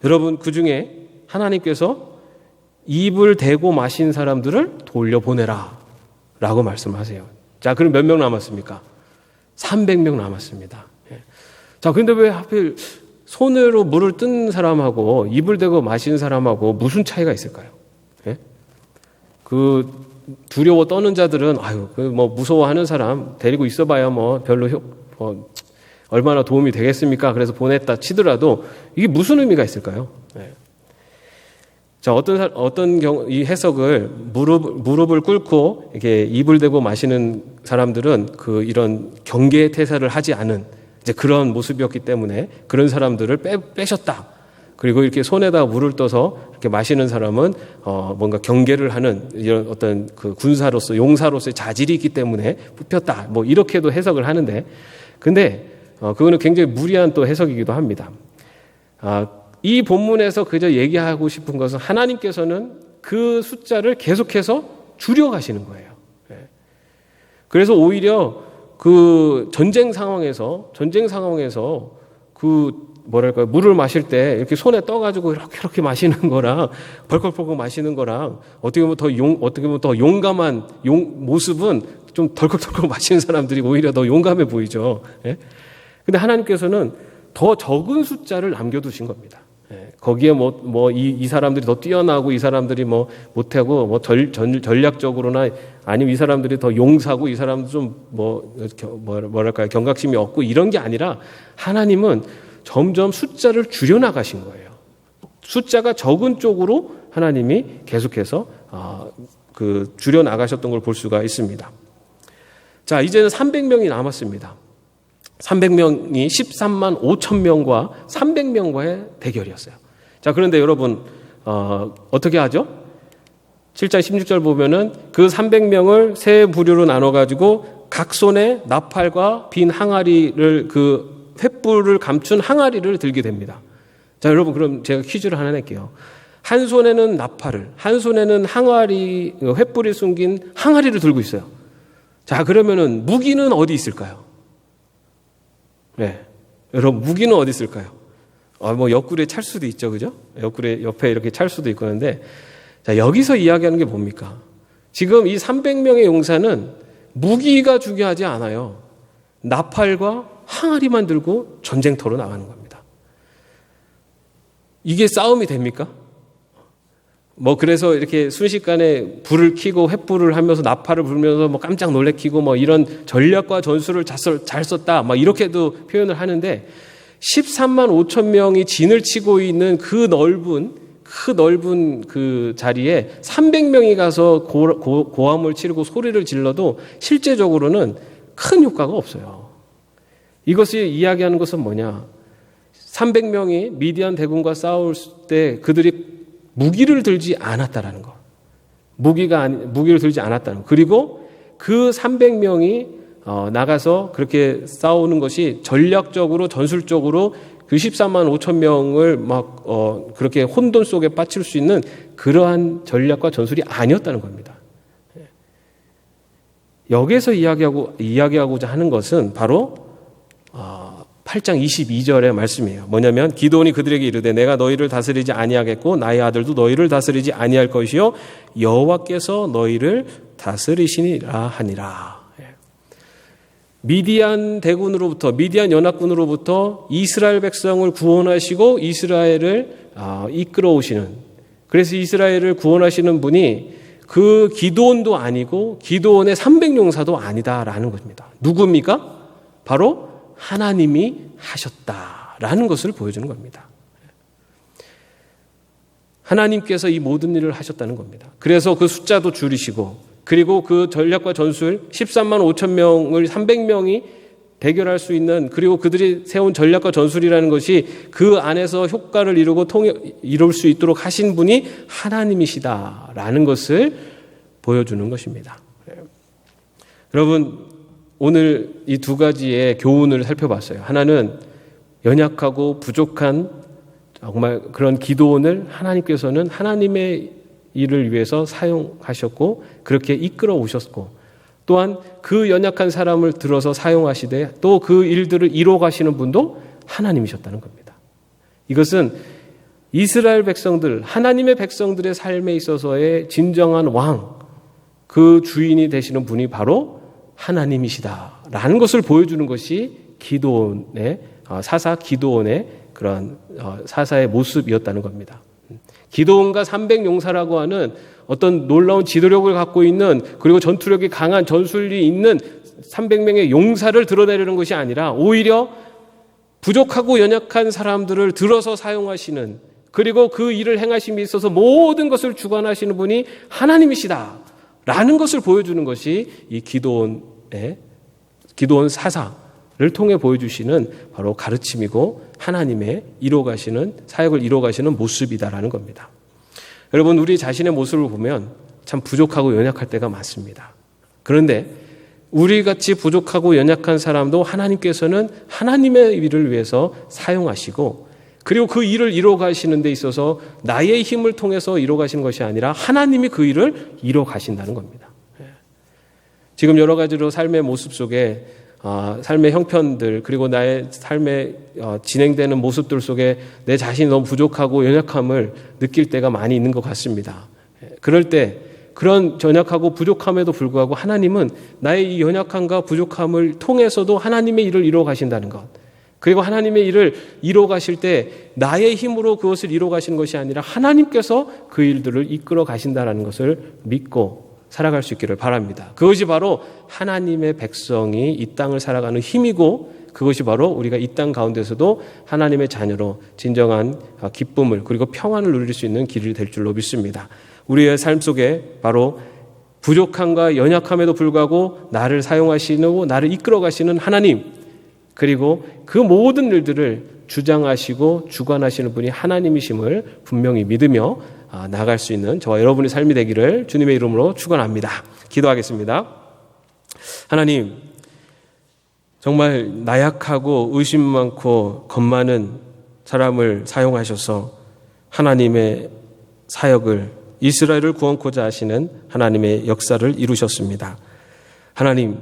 여러분, 그 중에 하나님께서 입을 대고 마신 사람들을 돌려보내라 라고 말씀하세요. 자, 그럼 몇 명 남았습니까? 300명 남았습니다. 자, 근데 왜 하필 손으로 물을 뜬 사람하고 입을 대고 마신 사람하고 무슨 차이가 있을까요? 예? 그 두려워 떠는 자들은 무서워하는 사람 데리고 있어봐야 별로 얼마나 도움이 되겠습니까? 그래서 보냈다 치더라도 이게 무슨 의미가 있을까요? 예. 자, 어떤 경우 이 해석을 무릎을 꿇고 이렇게 입을 대고 마시는 사람들은 이런 경계의 태세를 하지 않은 이제 그런 모습이었기 때문에 그런 사람들을 빼셨다. 그리고 이렇게 손에다 물을 떠서 이렇게 마시는 사람은 뭔가 경계를 하는 이런 어떤 그 군사로서 용사로서의 자질이 있기 때문에 뽑혔다. 뭐 이렇게도 해석을 하는데, 근데 그거는 굉장히 무리한 또 해석이기도 합니다. 이 본문에서 그저 얘기하고 싶은 것은 하나님께서는 그 숫자를 계속해서 줄여가시는 거예요. 그래서 오히려 그 전쟁 상황에서 물을 마실 때 이렇게 손에 떠가지고 이렇게 마시는 거랑 벌컥벌컥 마시는 거랑 어떻게 보면 더 용감한 모습은 좀 덜컥덜컥 마시는 사람들이 오히려 더 용감해 보이죠. 근데 하나님께서는 더 적은 숫자를 남겨두신 겁니다. 거기에 이 사람들이 더 뛰어나고 이 사람들이 못하고 전략적으로나 아니면 이 사람들이 더 용사고 이 사람도 좀 뭐랄까요, 경각심이 없고 이런 게 아니라 하나님은 점점 숫자를 줄여나가신 거예요. 숫자가 적은 쪽으로 하나님이 계속해서 줄여나가셨던 걸 볼 수가 있습니다. 자, 이제는 300명이 남았습니다. 300명이 13만 5천 명과 300명과의 대결이었어요. 자, 그런데 여러분 어떻게 하죠? 7장 16절 보면은 그 300명을 세 부류로 나눠가지고 각 손에 나팔과 빈 항아리를 횃불을 감춘 항아리를 들게 됩니다. 자, 여러분 그럼 제가 퀴즈를 하나 낼게요. 한 손에는 나팔을, 한 손에는 항아리, 횃불이 숨긴 항아리를 들고 있어요. 자, 그러면은 무기는 어디 있을까요? 네, 여러분 무기는 어디 있을까요? 옆구리에 찰 수도 있죠, 그죠? 옆구리 옆에 이렇게 찰 수도 있고 하는데, 자, 여기서 이야기하는 게 뭡니까? 지금 이 300명의 용사는 무기가 중요하지 않아요. 나팔과 항아리만 들고 전쟁터로 나가는 겁니다. 이게 싸움이 됩니까? 그래서 이렇게 순식간에 불을 켜고 횃불을 하면서 나팔을 불면서 깜짝 놀래키고 이런 전략과 전술을 잘 썼다. 이렇게도 표현을 하는데 13만 5천 명이 진을 치고 있는 그 넓은 그 자리에 300명이 가서 고함을 치르고 소리를 질러도 실제적으로는 큰 효과가 없어요. 이것이 이야기하는 것은 뭐냐? 300명이 미디안 대군과 싸울 때 그들이 무기를 들지 않았다라는 거. 무기를 들지 않았다는 거. 그리고 그 300명이 나가서 그렇게 싸우는 것이 전략적으로 전술적으로 그 13만 5천 명을 그렇게 혼돈 속에 빠칠 수 있는 그러한 전략과 전술이 아니었다는 겁니다. 여기에서 이야기하고자 하는 것은 바로 8장 22절의 말씀이에요. 뭐냐면 기드온이 그들에게 이르되 내가 너희를 다스리지 아니하겠고 나의 아들도 너희를 다스리지 아니할 것이요 여호와께서 너희를 다스리시니라 하니라. 미디안 대군으로부터, 미디안 연합군으로부터 이스라엘 백성을 구원하시고 이스라엘을 이끌어 오시는, 그래서 이스라엘을 구원하시는 분이 그 기드온도 아니고 기드온의 300용사도 아니다라는 것입니다. 누굽니까? 바로 하나님이 하셨다라는 것을 보여주는 겁니다. 하나님께서 이 모든 일을 하셨다는 겁니다. 그래서 그 숫자도 줄이시고, 그리고 그 전략과 전술 13만 5천 명을 300명이 대결할 수 있는, 그리고 그들이 세운 전략과 전술이라는 것이 그 안에서 효과를 이룰 수 있도록 하신 분이 하나님이시다라는 것을 보여주는 것입니다. 여러분, 오늘 이 두 가지의 교훈을 살펴봤어요. 하나는 연약하고 부족한 정말 그런 기드온을 하나님께서는 하나님의 일을 위해서 사용하셨고 그렇게 이끌어 오셨고, 또한 그 연약한 사람을 들어서 사용하시되 또 그 일들을 이뤄 가시는 분도 하나님이셨다는 겁니다. 이것은 이스라엘 백성들, 하나님의 백성들의 삶에 있어서의 진정한 왕, 그 주인이 되시는 분이 바로 하나님이시다라는 것을 보여주는 것이 기드온의 사사 기드온의 그런 사사의 모습이었다는 겁니다. 기드온과 300용사라고 하는 어떤 놀라운 지도력을 갖고 있는, 그리고 전투력이 강한 전술이 있는 300명의 용사를 드러내려는 것이 아니라 오히려 부족하고 연약한 사람들을 들어서 사용하시는 그리고 그 일을 행하심에 있어서 모든 것을 주관하시는 분이 하나님이시다 라는 것을 보여주는 것이 이 기도원 사사를 통해 보여주시는 바로 가르침이고 하나님의 이뤄가시는 사역을 이뤄가시는 모습이다라는 겁니다. 여러분, 우리 자신의 모습을 보면 참 부족하고 연약할 때가 많습니다. 그런데 우리같이 부족하고 연약한 사람도 하나님께서는 하나님의 일을 위해서 사용하시고, 그리고 그 일을 이뤄가시는 데 있어서 나의 힘을 통해서 이뤄가시는 것이 아니라 하나님이 그 일을 이뤄가신다는 겁니다. 지금 여러 가지로 삶의 모습 속에 삶의 형편들, 그리고 나의 삶에 진행되는 모습들 속에 내 자신이 너무 부족하고 연약함을 느낄 때가 많이 있는 것 같습니다. 그럴 때 그런 연약하고 부족함에도 불구하고 하나님은 나의 이 연약함과 부족함을 통해서도 하나님의 일을 이루어 가신다는 것, 그리고 하나님의 일을 이루어 가실 때 나의 힘으로 그것을 이루어 가시는 것이 아니라 하나님께서 그 일들을 이끌어 가신다는 것을 믿고 살아갈 수 있기를 바랍니다. 그것이 바로 하나님의 백성이 이 땅을 살아가는 힘이고, 그것이 바로 우리가 이 땅 가운데서도 하나님의 자녀로 진정한 기쁨을 그리고 평안을 누릴 수 있는 길이 될 줄로 믿습니다. 우리의 삶 속에 바로 부족함과 연약함에도 불구하고 나를 사용하시고 나를 이끌어 가시는 하나님, 그리고 그 모든 일들을 주장하시고 주관하시는 분이 하나님이심을 분명히 믿으며 나아갈 수 있는 저와 여러분의 삶이 되기를 주님의 이름으로 축원합니다. 기도하겠습니다. 하나님, 정말 나약하고 의심 많고 겁 많은 사람을 사용하셔서 하나님의 사역을, 이스라엘을 구원코자 하시는 하나님의 역사를 이루셨습니다. 하나님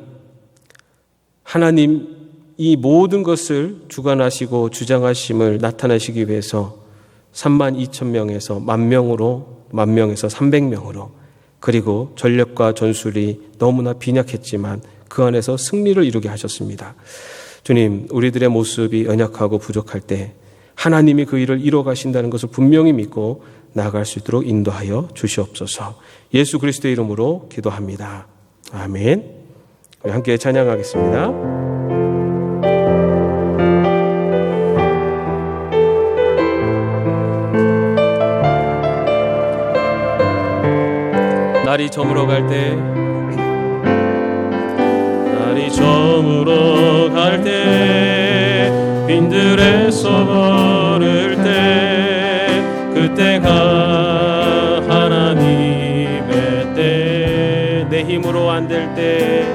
이 모든 것을 주관하시고 주장하심을 나타내시기 위해서 32,000명에서 10,000명에서 300명으로, 그리고 전력과 전술이 너무나 빈약했지만 그 안에서 승리를 이루게 하셨습니다. 주님, 우리들의 모습이 연약하고 부족할 때 하나님이 그 일을 이루어 가신다는 것을 분명히 믿고 나아갈 수 있도록 인도하여 주시옵소서. 예수 그리스도의 이름으로 기도합니다. 아멘. 우리 함께 찬양하겠습니다. 날이 저물어 갈 때, 날이 저물어 갈 때, 빈들에서 걸을 때, 그때가 하나님의 때, 내 힘으로 안 될 때,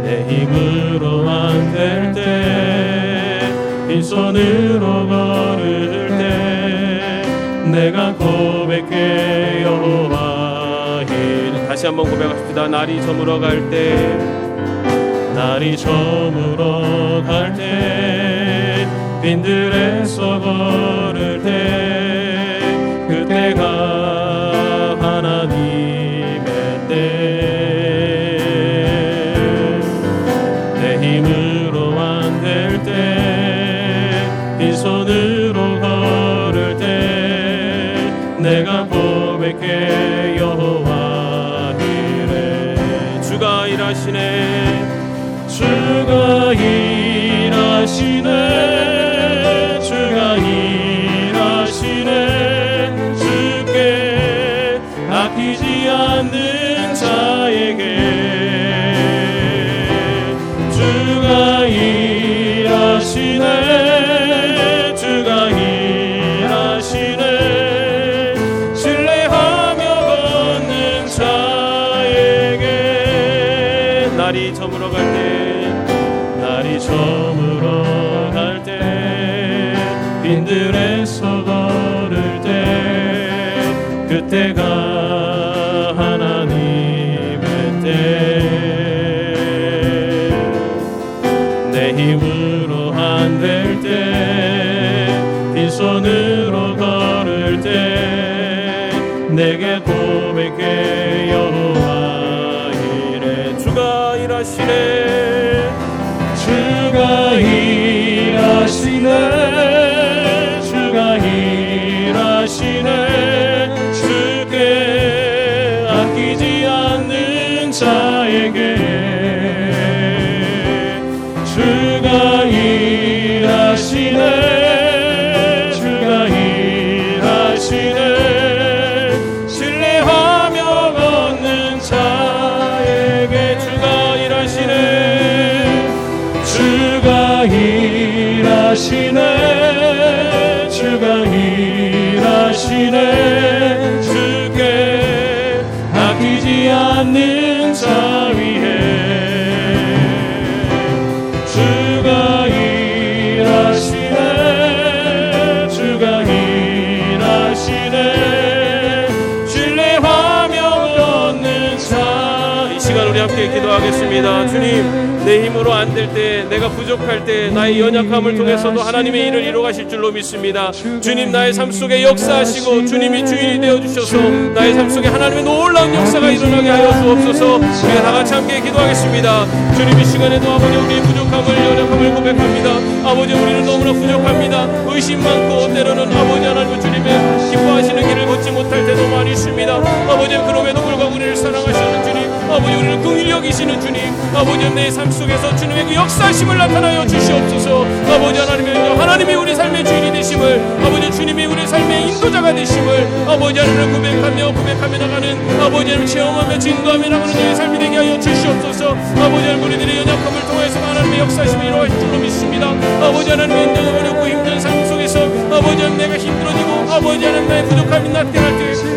내 힘으로 안 될 때, 빈손으로 걸을 때, 내가 고백해 여호와. 다시 한번 고백합시다. 날이 저물어 갈 때, 날이 저물어 갈 때, 빈들에서 걸을 때, 그때가 하나님의 때, 내 힘으로 안 될 때, 빈손으로 걸을 때, 내가 고백해 여호와. 주가 일하시네, 주가 일하시네, 주가 일하시네, 주께 아끼지 않는 자에게 주가 일하시네, 주가 일하시네, 신뢰하며 걷는 자에게 날이 저물어 갈 때, 날이 저물어 갈 때, 빈들에서 걸을 때, 그때가 하나님의 때, 내 힘으로 안 될 때, 빈손으로 걸을 때, 내게 고백해 여호와 이래. 주가 일하시네, 주가 일하시네, 주가 일하시네, 주께 아끼지 않는 자에게 주가 일하시네, 주가 일하시네, 주가 일하시네 주가 일하시네 주께 아끼지 않는 자 위에 주가 일하시네 주가 일하시네 신뢰하며 얻는 자. 이 시간 우리 함께 기도하겠습니다. 주님, 내 힘으로 안 될 때, 내가 부족할 때 나의 연약함을 통해서도 하나님의 일을 이루어가실 줄로 믿습니다. 주님, 나의 삶 속에 역사하시고 주님이 주인이 되어주셔서 나의 삶 속에 하나님의 놀라운 역사가 일어나게 하여 주옵소서. 우리가 다 같이 함께 기도하겠습니다. 주님, 이 시간에도 아버지 우리의 부족함을 연약함을 고백합니다. 아버지, 우리는 너무나 부족합니다. 의심 많고 때로는 아버지 하나님 주님의 기뻐하시는 길을 걷지 못할 때도 많이 있습니다. 아버지, 그럼에도 불구하고 우리를 사랑하시는 주님, 아버지 우리를 긍휼히 여기시는 주님, 아버지 내 삶 속에서 주님의 그 역사심을 나타나여 주시옵소서. 아버지 하나님이 우리 삶의 주인이 되심을, 아버지 주님이 우리 삶의 인도자가 되심을 아버지 하나님을 고백하며 나가는 아버지 하나님 체험하며 진도하며 나가는 저희 삶이 되게 하여 주시옵소서. 아버지 하나님 우리들의 연약함을 통해서 하나님의 역사심을 이루어질 줄로 믿습니다. 아버지 하나님 어렵고 힘든 삶 속에서 아버지 하나님 내가 힘들어지고 아버지 하나님 나의 부족함이 나타날 때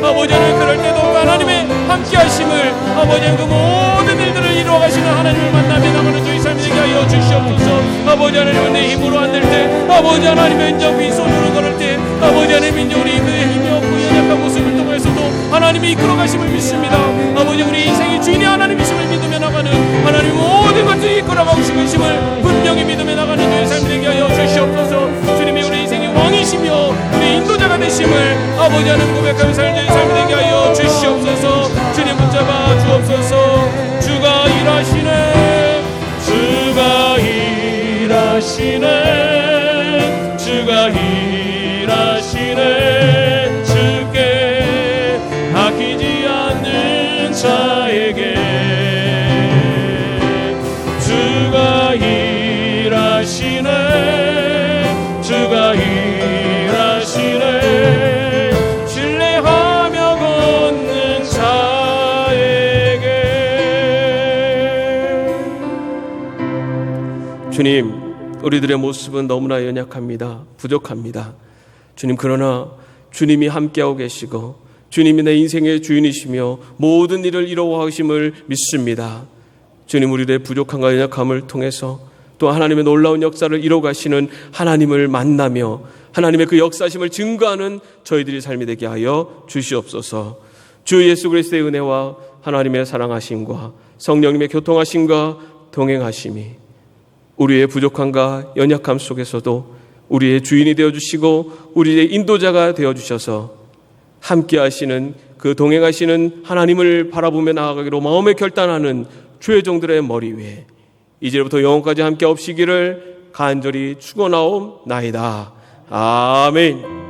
아버지 하나님 그럴 때도 하나님의 함께 하심을 아버지 하나님 그 모든 일들을 이루어가시는 하나님을 만나며 나가는 저희 삶이 되게 하여 주시옵소서. 아버지 하나님은 내 힘으로 안 될 때 아버지 하나님의 인정 빈손으로 걸을 때 아버지 하나님 인정 우리 힘이 없고 연약한 모습을 통해서도 하나님이 이끌어 가심을 믿습니다. 아버지 우리 인생의 주인이 하나님이심을 믿으며 나가는 하나님 모든 것들이 이끌어 가심을 분명히 믿으며 나가는 저희 삶이 되게 하여 주시옵소서. 주님이 우리 인생의 왕이시며 우리 인도자가 되심을 아버지 하나님 고백하며 살는 저희 삶이 되게 하여 주시옵소서. 주님 붙잡아 주옵소서. 주가 일하시네 주가 일하시네 주가 일하시네 주께 아끼지 않는 자에게 주가 일하시네 주가 일하시네 신뢰하며 걷는 자에게. 주님, 우리들의 모습은 너무나 연약합니다. 부족합니다. 주님, 그러나 주님이 함께하고 계시고 주님이 내 인생의 주인이시며 모든 일을 이루어가심을 믿습니다. 주님, 우리들의 부족함과 연약함을 통해서 또 하나님의 놀라운 역사를 이루어가시는 하나님을 만나며 하나님의 그 역사심을 증거하는 저희들이 삶이 되게 하여 주시옵소서. 주 예수 그리스도의 은혜와 하나님의 사랑하심과 성령님의 교통하심과 동행하심이 우리의 부족함과 연약함 속에서도 우리의 주인이 되어주시고 우리의 인도자가 되어주셔서 함께 하시는 그 동행하시는 하나님을 바라보며 나아가기로 마음에 결단하는 주의 종들의 머리 위에 이제부터 영원까지 함께 없이기를 간절히 축원하옵나이다. 아멘.